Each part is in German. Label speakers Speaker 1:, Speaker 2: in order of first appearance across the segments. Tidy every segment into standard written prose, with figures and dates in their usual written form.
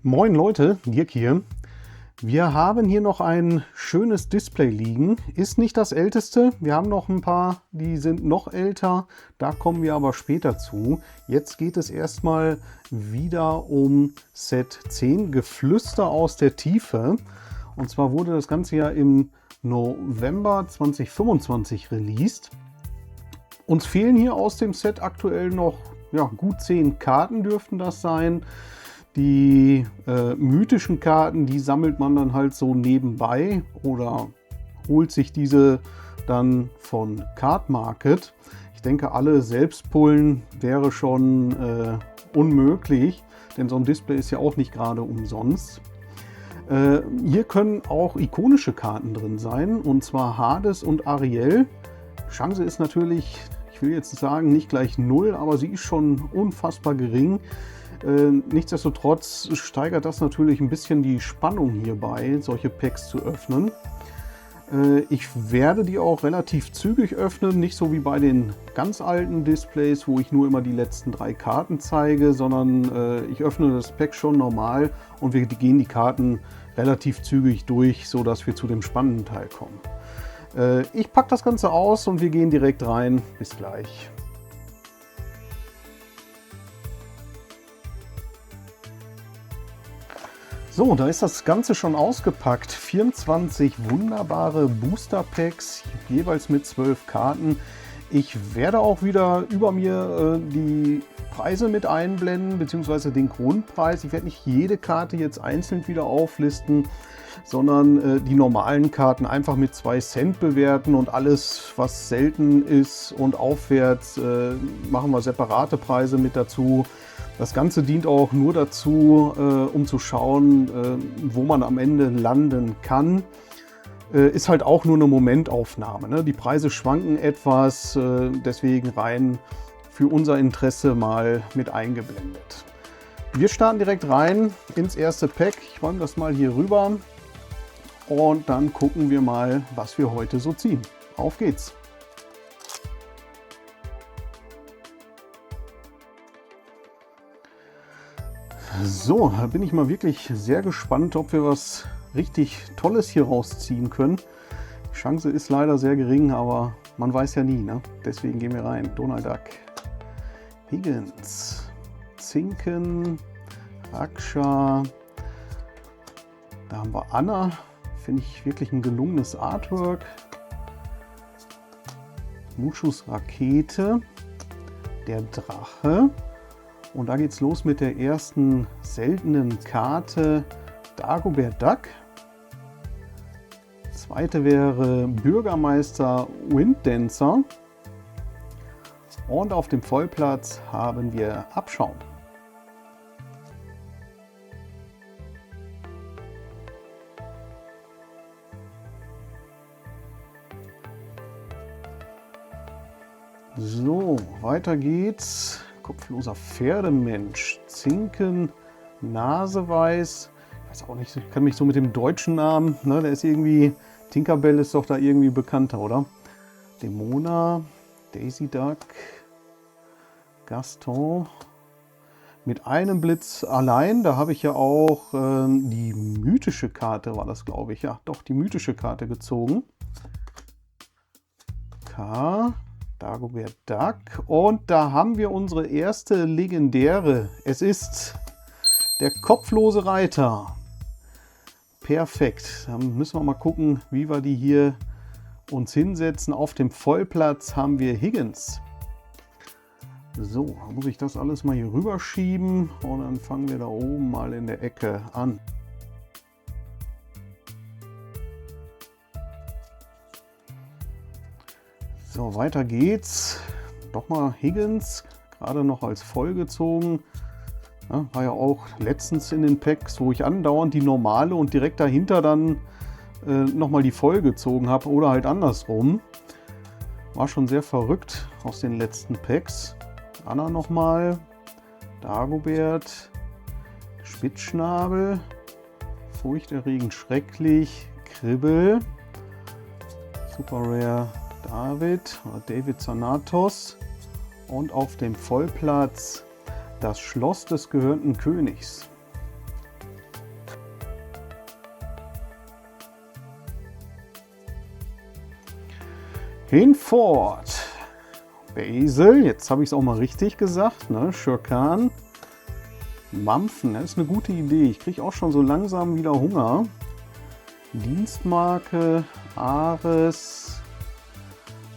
Speaker 1: Moin Leute, Dirk hier. Wir haben hier noch ein schönes Display liegen. Ist nicht das älteste. Wir haben noch ein paar, die sind noch älter. Da kommen wir aber später zu. Jetzt geht es erstmal wieder um Set 10, Geflüster aus der Tiefe. Und zwar wurde das Ganze ja im November 2025 released. Uns fehlen hier aus dem Set aktuell noch gut 10 Karten dürften das sein. Die mythischen Karten, die sammelt man dann halt so nebenbei oder holt sich diese dann von Card Market. Ich denke, alle selbst pullen wäre schon unmöglich, denn so ein Display ist ja auch nicht gerade umsonst. Hier können auch ikonische Karten drin sein, und zwar Hades und Ariel. Chance ist natürlich, ich will jetzt sagen, nicht gleich 0, aber sie ist schon unfassbar gering. Nichtsdestotrotz steigert das natürlich ein bisschen die Spannung hierbei, solche Packs zu öffnen. Ich werde die auch relativ zügig öffnen, nicht so wie bei den ganz alten Displays, wo ich nur immer die letzten 3 Karten zeige, sondern ich öffne das Pack schon normal und wir gehen die Karten relativ zügig durch, sodass wir zu dem spannenden Teil kommen. Ich packe das Ganze aus und wir gehen direkt rein. Bis gleich. So, da ist das Ganze schon ausgepackt. 24 wunderbare Booster Packs, jeweils mit 12 Karten. Ich werde auch wieder über mir die Preise mit einblenden, beziehungsweise den Grundpreis. Ich werde nicht jede Karte jetzt einzeln wieder auflisten, sondern die normalen Karten einfach mit 2 Cent bewerten, und alles, was selten ist und aufwärts, machen wir separate Preise mit dazu. Das Ganze dient auch nur dazu, um zu schauen, wo man am Ende landen kann. Ist halt auch nur eine Momentaufnahme, ne? Die Preise schwanken etwas, deswegen rein für unser Interesse mal mit eingeblendet. Wir starten direkt rein ins erste Pack. Ich räume das mal hier rüber und dann gucken wir mal, was wir heute so ziehen. Auf geht's! So, da bin ich mal wirklich sehr gespannt, ob wir was richtig Tolles hier rausziehen können. Die Chance ist leider sehr gering, aber man weiß ja nie, ne? Deswegen gehen wir rein. Donald Duck, Higgins, Zinken, Raksha. Da haben wir Anna. Finde ich wirklich ein gelungenes Artwork. Mushus Rakete, der Drache. Und da geht's los mit der ersten seltenen Karte, Dagobert Duck. Zweite wäre Bürgermeister Winddancer. Und auf dem Vollplatz haben wir Abschaum. So, weiter geht's. Kopfloser Pferdemensch, Zinken, Naseweiß. Ich weiß auch nicht, ich kann mich so mit dem deutschen Namen, ne, der ist irgendwie, Tinkerbell ist doch da irgendwie bekannter, oder? Demona, Daisy Duck, Gaston. Mit einem Blitz allein, da habe ich ja auch die mythische Karte, war das, glaube ich. Ja, doch, die mythische Karte gezogen. K. Dagobert Duck. Und da haben wir unsere erste legendäre. Es ist der kopflose Reiter. Perfekt. Dann müssen wir mal gucken, wie wir die hier uns hinsetzen. Auf dem Vollplatz haben wir Higgins. So, dann muss ich das alles mal hier rüber schieben und dann fangen wir da oben mal in der Ecke an. So, weiter geht's. Doch mal Higgins, gerade noch als voll gezogen. Ja, war ja auch letztens in den Packs, wo ich andauernd die normale und direkt dahinter dann nochmal die voll gezogen habe oder halt andersrum. War schon sehr verrückt aus den letzten Packs. Anna nochmal, Dagobert, Spitzschnabel, furchterregend schrecklich, Kribbel, Super Rare David Zanatos, und auf dem Vollplatz das Schloss des gehörnten Königs. Hinfort. Basil, jetzt habe ich es auch mal richtig gesagt, ne? Schurkan. Mampfen, das ist eine gute Idee. Ich kriege auch schon so langsam wieder Hunger. Dienstmarke, Ares,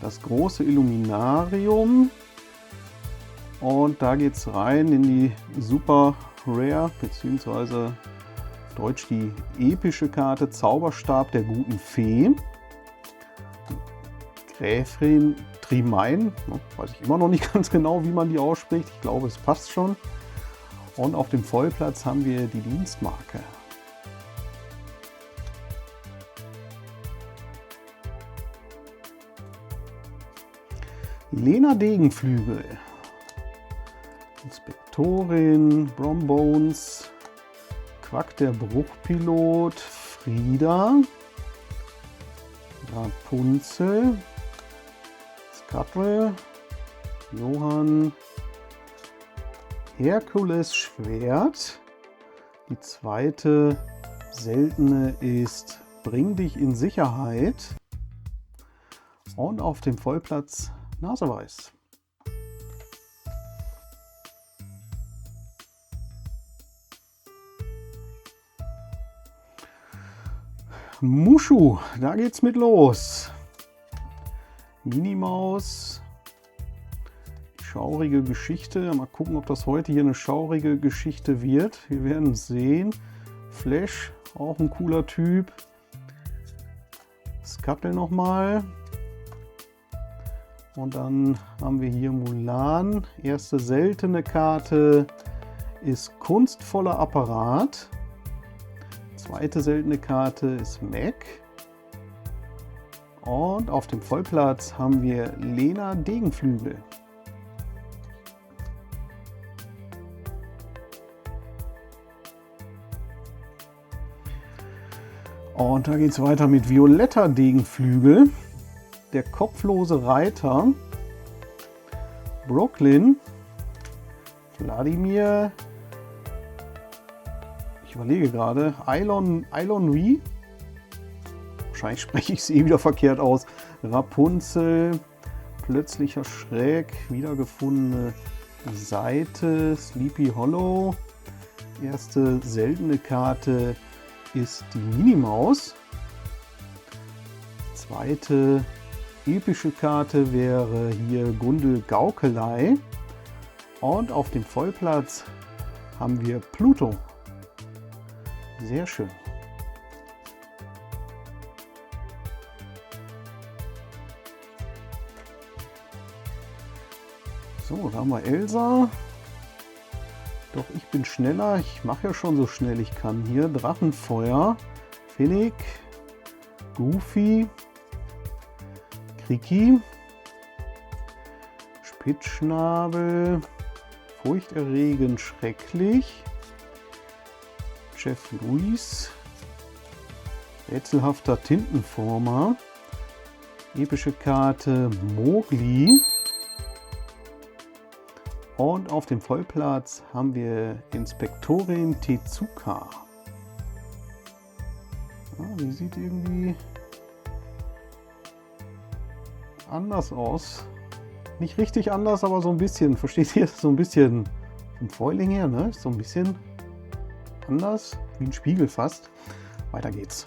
Speaker 1: das große Illuminarium. Und da geht es rein in die Super Rare, beziehungsweise auf Deutsch die epische Karte Zauberstab der guten Fee. Gräfin Trimain, weiß ich immer noch nicht ganz genau, wie man die ausspricht. Ich glaube, es passt schon. Und auf dem Vollplatz haben wir die Dienstmarke. Lena Degenflügel, Inspektorin, Brombones, Quack der Bruchpilot, Frieda, Rapunzel, Scuttle, Johann, Herkules Schwert. Die zweite seltene ist Bring dich in Sicherheit. Und auf dem Vollplatz Naseweiß. Mushu, da geht's mit los. Minimaus. Schaurige Geschichte. Mal gucken, ob das heute hier eine schaurige Geschichte wird. Wir werden es sehen. Flash, auch ein cooler Typ. Scuttle nochmal. Und dann haben wir hier Mulan. Erste seltene Karte ist Kunstvoller Apparat. Zweite seltene Karte ist Mac. Und auf dem Vollplatz haben wir Lena Degenflügel. Und da geht es weiter mit Violetta Degenflügel. Der kopflose Reiter, Brooklyn, Wladimir, ich überlege gerade, Eilon V, wahrscheinlich spreche ich es eh wieder verkehrt aus, Rapunzel, plötzlicher Schreck, wiedergefundene Seite, Sleepy Hollow, erste seltene Karte ist die Minimaus, zweite epische Karte wäre hier Gundel Gaukelei und auf dem Vollplatz haben wir Pluto. Sehr schön. So, da haben wir Elsa. Doch ich bin schneller. Ich mache ja schon so schnell ich kann hier. Drachenfeuer, Finnick, Goofy, Kriki, Spitzschnabel, furchterregend schrecklich, Jeff Louis, rätselhafter Tintenformer, epische Karte Mowgli und auf dem Vollplatz haben wir Inspektorin Tezuka. Ja, die sieht irgendwie anders aus. Nicht richtig anders, aber so ein bisschen. Versteht ihr? So ein bisschen vom Foiling her, ne? So ein bisschen anders. Wie ein Spiegel fast. Weiter geht's.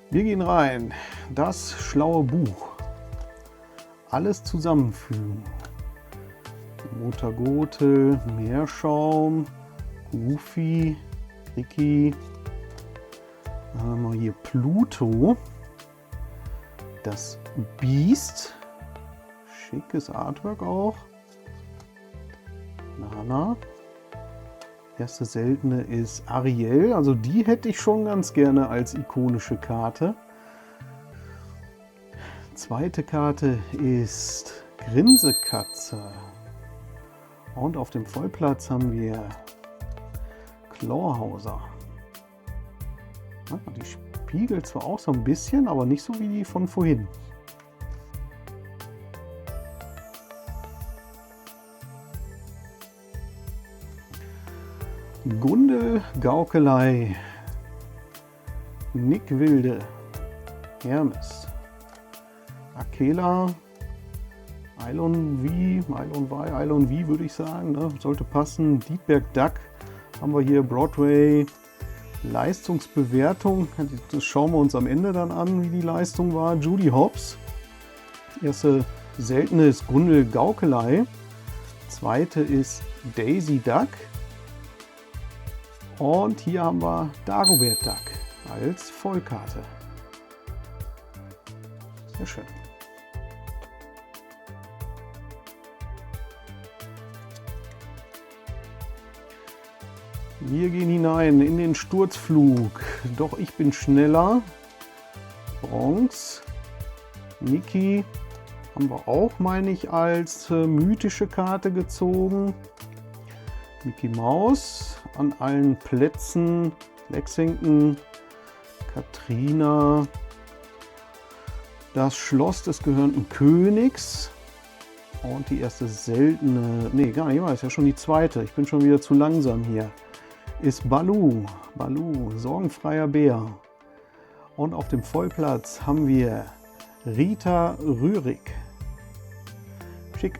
Speaker 1: Wir gehen rein. Das schlaue Buch. Alles zusammenfügen. Mutagote, Meerschaum, Goofy, Kriki. Dann haben wir hier Pluto. Das Biest. Schickes Artwork auch. Nana. Erste seltene ist Ariel. Also die hätte ich schon ganz gerne als ikonische Karte. Zweite Karte ist Grinsekatze. Und auf dem Vollplatz haben wir Clawhauser. Ja, die spiegelt zwar auch so ein bisschen, aber nicht so wie die von vorhin. Gundel Gaukelei. Nick Wilde, Hermes, Akela, Ilon V würde ich sagen, ne? Sollte passen. Dietberg Duck haben wir hier, Broadway, Leistungsbewertung, das schauen wir uns am Ende dann an, wie die Leistung war. Judy Hopps, erste seltene ist Gundel Gaukelei, zweite ist Daisy Duck und hier haben wir Dagobert Duck als Vollkarte. Sehr schön. Wir gehen hinein in den Sturzflug. Doch ich bin schneller. Bronze. Niki haben wir auch, meine ich, als mythische Karte gezogen. Mickey Maus an allen Plätzen. Lexington. Katrina. Das Schloss des gehörnten Königs. Und die erste seltene. Nee, gar nicht, ist ja schon die zweite. Ich bin schon wieder zu langsam hier. Ist Balu, sorgenfreier Bär. Und auf dem Vollplatz haben wir Rita Rührig. Schick.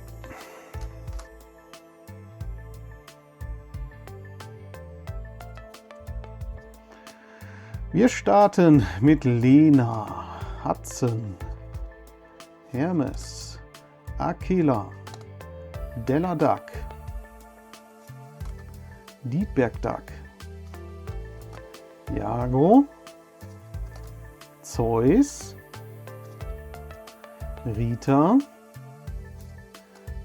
Speaker 1: Wir starten mit Lena, Hudson, Hermes, Akela, Della Duck, Dietberg Duck, Jago, Zeus, Rita,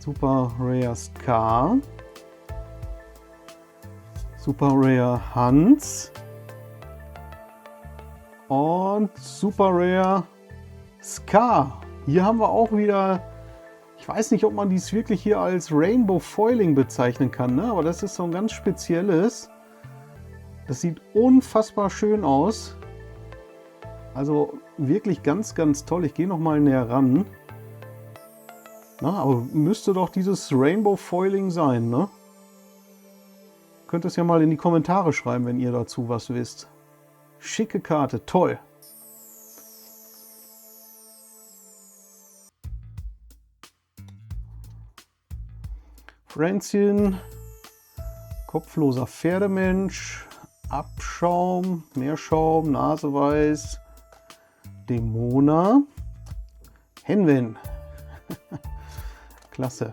Speaker 1: Super Rare Scar, Super Rare Hans und Super Rare Scar. Hier haben wir auch wieder, ich weiß nicht, ob man dies wirklich hier als Rainbow Foiling bezeichnen kann, ne? Aber das ist so ein ganz spezielles. Das sieht unfassbar schön aus. Also wirklich ganz, ganz toll. Ich gehe noch mal näher ran. Na, aber müsste doch dieses Rainbow Foiling sein, ne? Könnt es ja mal in die Kommentare schreiben, wenn ihr dazu was wisst. Schicke Karte, toll. Fränzchen, kopfloser Pferdemensch, Abschaum, Meerschaum, Naseweiß, Dämona, Henwen, klasse,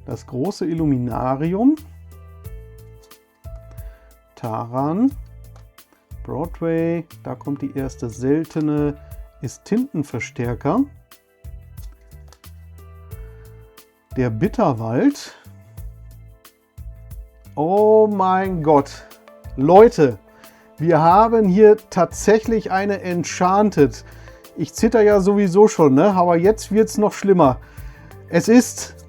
Speaker 1: das große Illuminarium, Taran, Broadway, da kommt die erste seltene, ist Tintenverstärker, der Bitterwald. Oh mein Gott, Leute, wir haben hier tatsächlich eine Enchanted. Ich zitter ja sowieso schon, ne? Aber jetzt wird es noch schlimmer. Es ist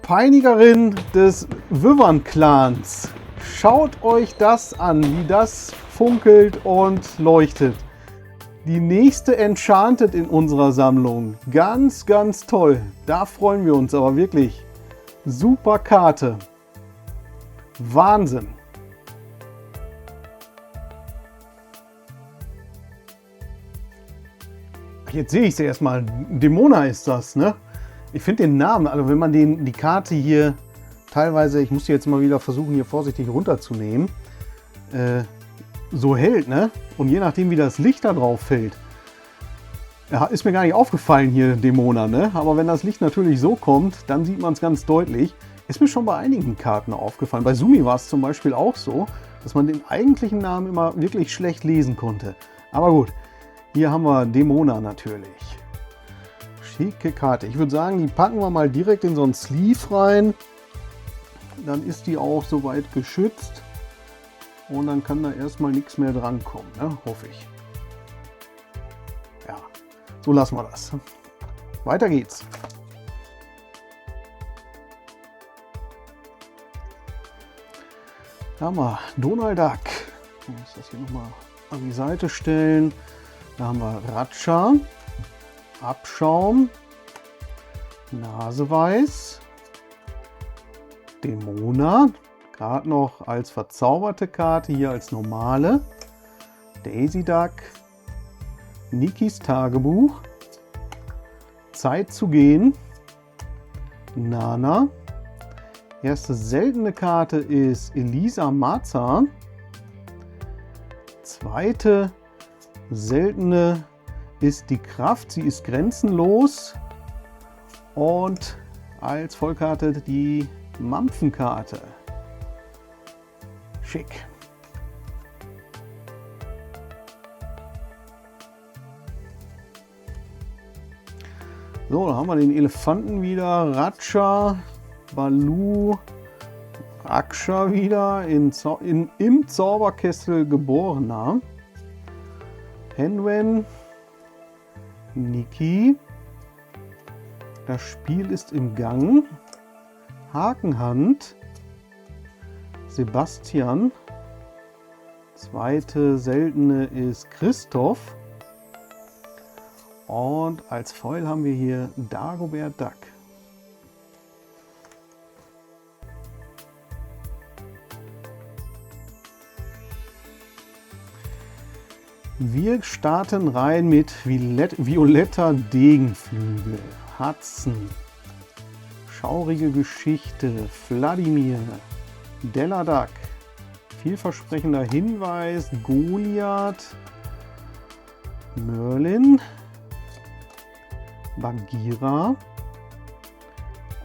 Speaker 1: Peinigerin des Wyvern-Clans. Schaut euch das an, wie das funkelt und leuchtet. Die nächste Enchanted in unserer Sammlung. Ganz, ganz toll. Da freuen wir uns aber wirklich. Super Karte. Wahnsinn! Jetzt sehe ich sie erstmal. Dämona ist das, ne? Ich finde den Namen, also wenn man die Karte hier teilweise, ich muss die jetzt mal wieder versuchen, hier vorsichtig runterzunehmen, so hält, ne? Und je nachdem, wie das Licht da drauf fällt, ja, ist mir gar nicht aufgefallen hier, Dämona, ne? Aber wenn das Licht natürlich so kommt, dann sieht man es ganz deutlich. Ist mir schon bei einigen Karten aufgefallen. Bei Sumi war es zum Beispiel auch so, dass man den eigentlichen Namen immer wirklich schlecht lesen konnte. Aber gut, hier haben wir Dämona natürlich. Schicke Karte. Ich würde sagen, die packen wir mal direkt in so einen Sleeve rein. Dann ist die auch soweit geschützt. Und dann kann da erstmal nichts mehr dran kommen, ne? Hoffe ich. Ja, so lassen wir das. Weiter geht's. Da haben wir Donald Duck. Ich muss das hier nochmal an die Seite stellen. Da haben wir Ratscha, Abschaum, Naseweiß, Dämona, gerade noch als verzauberte Karte, hier als normale, Daisy Duck, Nikis Tagebuch, Zeit zu gehen, Nana. Erste seltene Karte ist Elisa Maza. Zweite seltene ist die Kraft, sie ist grenzenlos. Und als Vollkarte die Mampfenkarte. Schick. So, da haben wir den Elefanten wieder, Raja, Baloo, Raksha wieder, im Zauberkessel geborener, Henwen, Niki, das Spiel ist im Gang, Hakenhand, Sebastian, zweite seltene ist Christoph und als Foil haben wir hier Dagobert Duck. Wir starten rein mit violetter Degenflügel, Hudson, schaurige Geschichte, Wladimir, Della Duck, vielversprechender Hinweis, Goliath, Merlin, Bagheera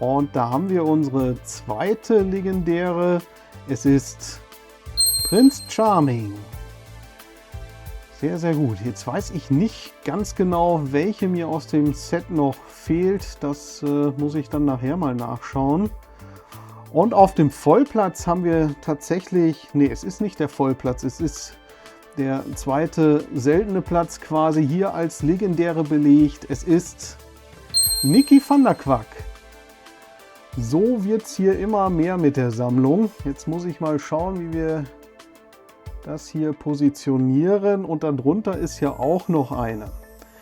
Speaker 1: und da haben wir unsere zweite legendäre, es ist Prince Charming. Sehr, sehr gut. Jetzt weiß ich nicht ganz genau, welche mir aus dem Set noch fehlt. Das muss ich dann nachher mal nachschauen. Und auf dem Vollplatz haben wir tatsächlich, nee, es ist nicht der Vollplatz, es ist der zweite seltene Platz quasi hier als legendäre belegt. Es ist Niki van der Quack. So wird es hier immer mehr mit der Sammlung. Jetzt muss ich mal schauen, wie wir das hier positionieren und darunter ist ja auch noch eine.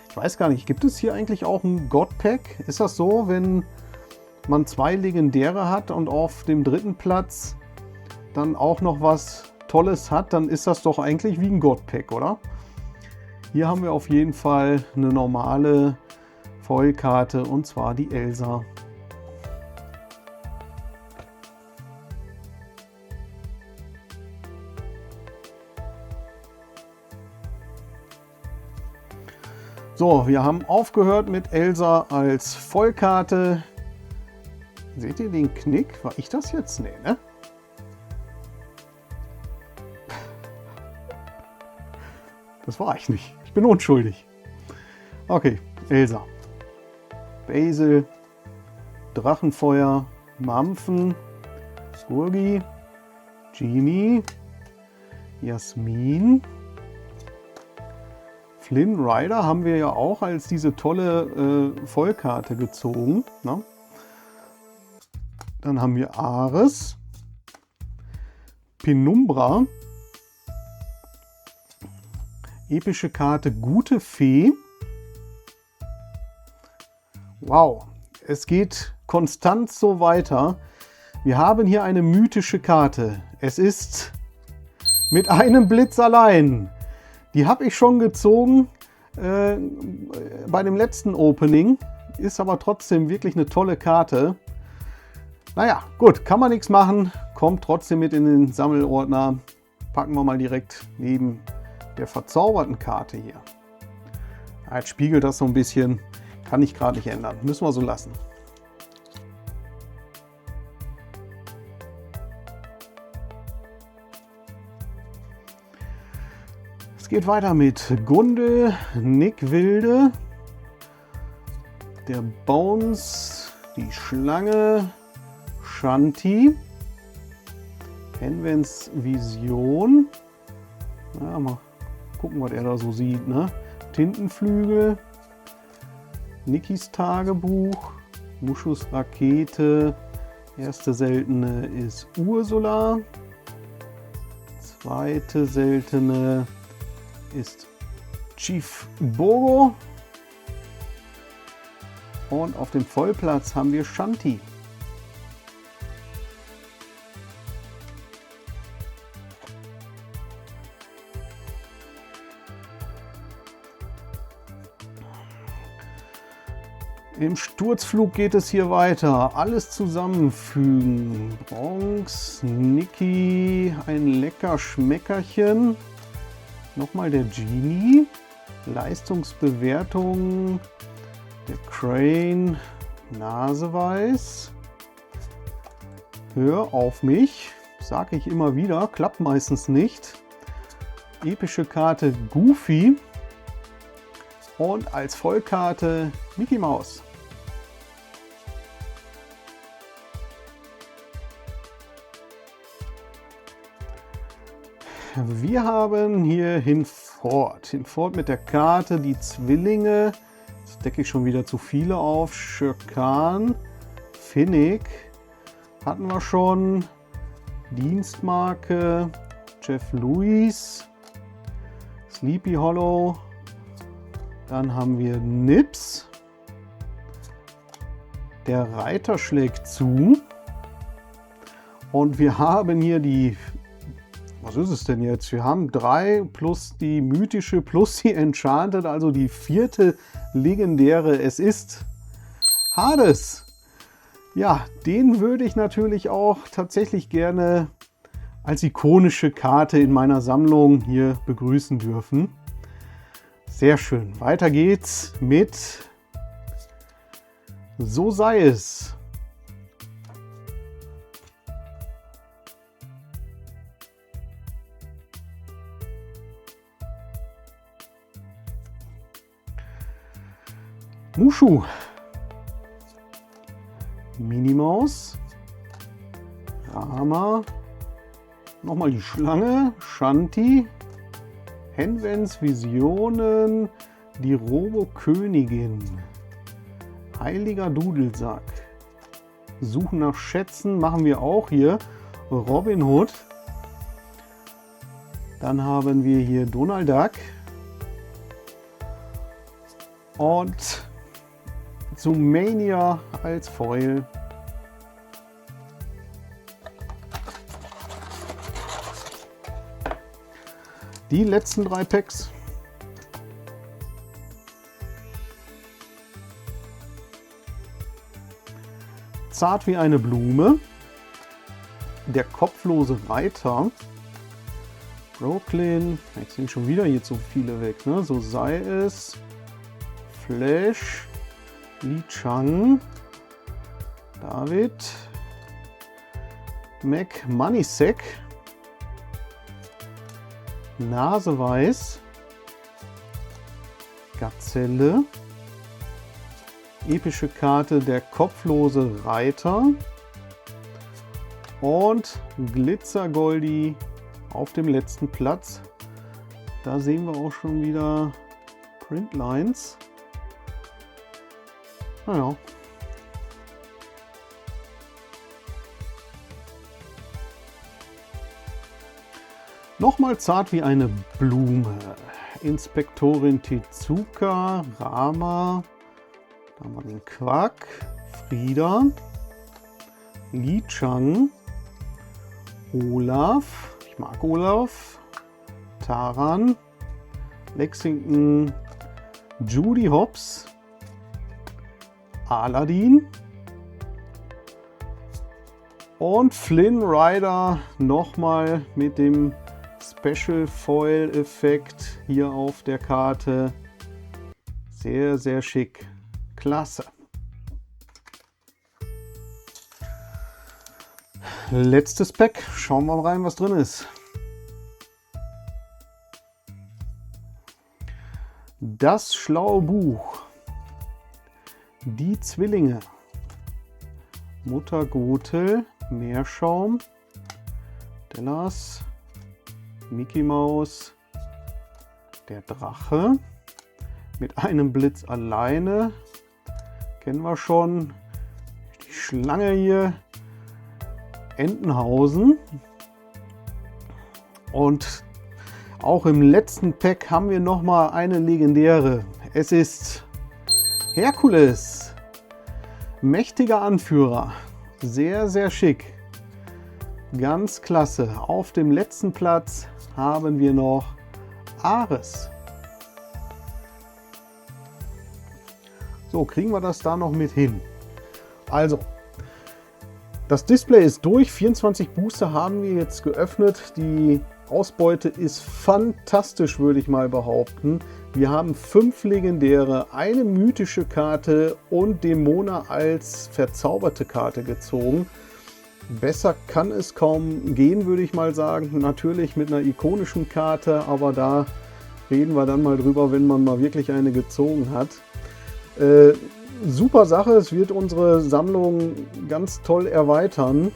Speaker 1: Ich weiß gar nicht, gibt es hier eigentlich auch ein God-Pack? Ist das so, wenn man zwei legendäre hat und auf dem dritten Platz dann auch noch was Tolles hat, dann ist das doch eigentlich wie ein God-Pack, oder? Hier haben wir auf jeden Fall eine normale Foilkarte und zwar die Elsa. So, wir haben aufgehört mit Elsa als Vollkarte. Seht ihr den Knick? War ich das jetzt? Nee, ne? Das war ich nicht. Ich bin unschuldig. Okay, Elsa. Basil, Drachenfeuer, Mampfen, Skurgi, Genie, Jasmin. Flynn Rider haben wir ja auch als diese tolle Vollkarte gezogen. Ne? Dann haben wir Ares, Penumbra, epische Karte Gute Fee. Wow, es geht konstant so weiter. Wir haben hier eine mythische Karte. Es ist mit einem Blitz allein. Die habe ich schon gezogen bei dem letzten Opening. Ist aber trotzdem wirklich eine tolle Karte. Naja, gut, kann man nichts machen. Kommt trotzdem mit in den Sammelordner. Packen wir mal direkt neben der verzauberten Karte hier. Jetzt spiegelt das so ein bisschen. Kann ich gerade nicht ändern. Müssen wir so lassen. Es geht weiter mit Gunde, Nick Wilde, der Bones, die Schlange, Shanti, Henwens Vision. Ja, mal gucken, was er da so sieht. Ne? Tintenflügel, Nikis Tagebuch, Muschus Rakete, erste seltene ist Ursula, zweite seltene ist Chief Bogo und auf dem Vollplatz haben wir Shanti. Im Sturzflug geht es hier weiter. Alles zusammenfügen. Bronx, Niki, ein lecker Schmeckerchen. Nochmal der Genie. Leistungsbewertung. Der Crane. Naseweiß. Hör auf mich. Sage ich immer wieder. Klappt meistens nicht. Epische Karte Goofy. Und als Vollkarte Mickey Mouse. Wir haben hier Hinford. Hinford mit der Karte, die Zwillinge. Jetzt decke ich schon wieder zu viele auf. Schirkan, Finnick hatten wir schon. Dienstmarke, Jeff Lewis, Sleepy Hollow. Dann haben wir Nips. Der Reiter schlägt zu. Und wir haben hier die... Was ist es denn jetzt? Wir haben 3 plus die mythische plus die Enchanted, also die 4. legendäre. Es ist Hades. Ja, den würde ich natürlich auch tatsächlich gerne als ikonische Karte in meiner Sammlung hier begrüßen dürfen. Sehr schön. Weiter geht's mit So sei es. Mushu. Minimaus. Rama. Nochmal die Schlange. Shanti. Henwens Visionen. Die Robo-Königin. Heiliger Dudelsack. Suchen nach Schätzen machen wir auch hier. Robin Hood. Dann haben wir hier Donald Duck. Und Zoomania als Foil. Die letzten 3 Packs. Zart wie eine Blume. Der kopflose Reiter. Brooklyn. Jetzt sind schon wieder hier so viele weg, ne? So sei es. Flash. Li Chang. David. Mac Moneysack. Naseweiß. Gazelle. Epische Karte der kopflose Reiter. Und Glitzergoldi auf dem letzten Platz. Da sehen wir auch schon wieder Printlines. Naja. Nochmal zart wie eine Blume. Inspektorin Tezuka, Rama, da haben wir den Quack, Frieda, Li Chang, Olaf, ich mag Olaf, Taran, Lexington, Judy Hopps, Aladdin und Flynn Rider nochmal mit dem Special Foil Effekt hier auf der Karte. Sehr, sehr schick. Klasse. Letztes Pack. Schauen wir mal rein, was drin ist. Das schlaue Buch. Die Zwillinge. Mutter Gothel. Meerschaum. Dallas. Mickey Mouse. Der Drache. Mit einem Blitz alleine. Kennen wir schon. Die Schlange hier. Entenhausen. Und auch im letzten Pack haben wir noch mal eine legendäre. Es ist Herkules. Mächtiger Anführer. Sehr, sehr schick. Ganz klasse. Auf dem letzten Platz haben wir noch Ares. So, kriegen wir das da noch mit hin. Also, das Display ist durch. 24 Booster haben wir jetzt geöffnet. Die Ausbeute ist fantastisch, würde ich mal behaupten. Wir haben 5 legendäre, eine mythische Karte und Dämona als verzauberte Karte gezogen. Besser kann es kaum gehen, würde ich mal sagen. Natürlich mit einer ikonischen Karte, aber da reden wir dann mal drüber, wenn man mal wirklich eine gezogen hat. Super Sache, es wird unsere Sammlung ganz toll erweitern.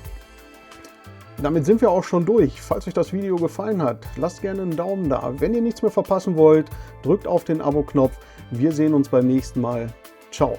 Speaker 1: Damit sind wir auch schon durch. Falls euch das Video gefallen hat, lasst gerne einen Daumen da. Wenn ihr nichts mehr verpassen wollt, drückt auf den Abo-Knopf. Wir sehen uns beim nächsten Mal. Ciao.